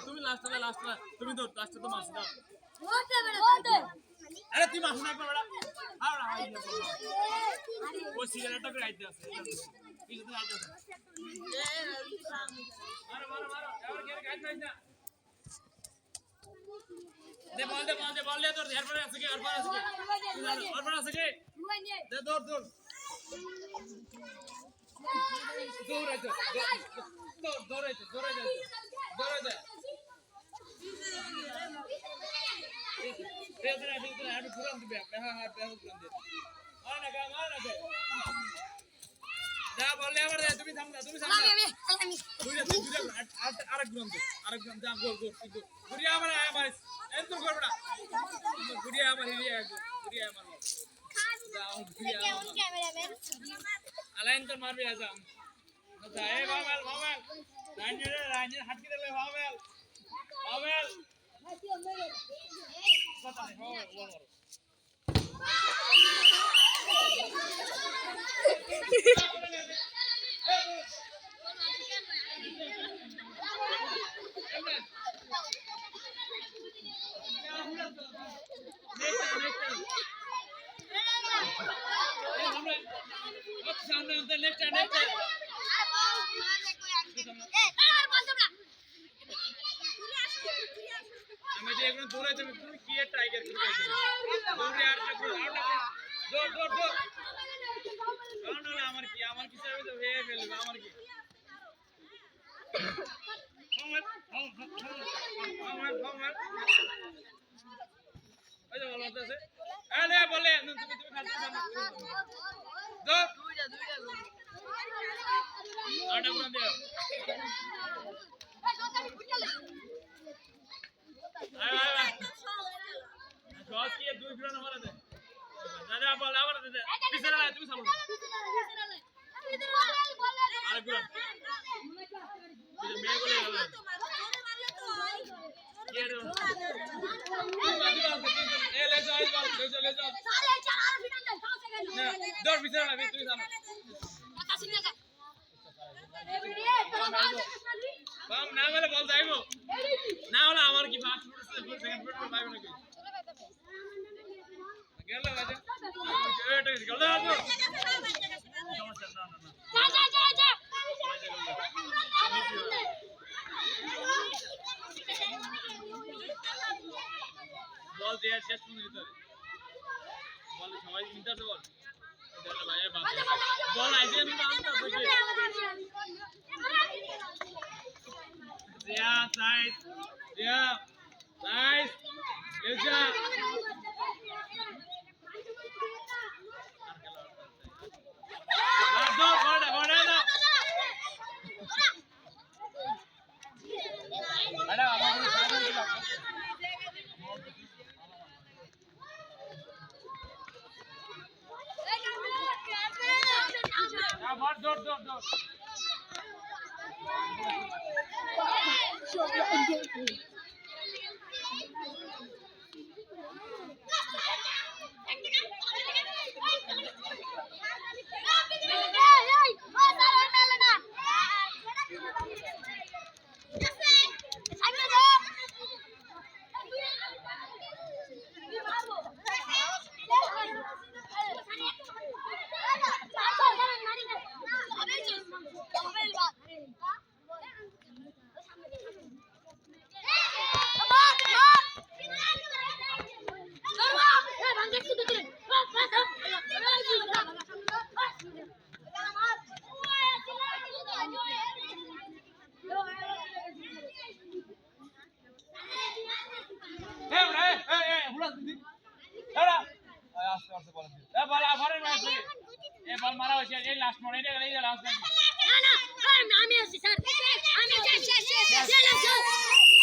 তুমি লাস্ট তুমি তো মারছ দাও আরে তুই মারছ না একবার বড়া আরে ওই সিগারেটটা করে আইতে আছে কিছু তো আইতে আছে মারো এবার কে গাইড নাই না বল দে তোর এরপরে আছে কি এরপরে আছে কি দে দৌড় দৌড়াইতে পুরান দিবে হ্যাঁ পুরান দিবে যা বললে আবার তুমি সামনে আরেক গ্রাম যা গোল ঘুরিয়ে আমার এত করবে না ঘুরিয়ে আমার আলাইন তো মারবি আজাম এ বামেল রাইনের হাটকে দিলে বামেল কথা নেই আমি যে এখন দৌড়ে তুমি কি টাইগার করে দৌড়ে আর দৌড় আমার কি চাইবে তো হয়ে ফেলবে আমার কি ওই যে বলতে আছে আরে বলে তুমি খাচ্ছ না দৌড় আটা পুরান দিও আয় শট কি দুই গ্রান মারা দে দাদা বল আবার দে পিছনে না তুমি সামনে আরে গ্রান এই মেয়ে বলে গেল কে রে এ ले जाओ দৌড় পিছনে না তুমি সামনে বাম না বলে বল যাইবো না হলে আমার কি ফার্স্ট ফুট সেকেন্ড ফুট পাইবো নাকি গেল বাজে এটা গেল না সমস্যা না যা বল দিয়ে শেষ মিনিট বল সবাই মিনিট বল ভাই বল আইছে আমি আনতে Yeah, nice. Yeah, nice. Good job. Go, বল মারা হয়েছে এই লাস্ট মনে এই লাস্ট না না আমি আছি স্যার আমি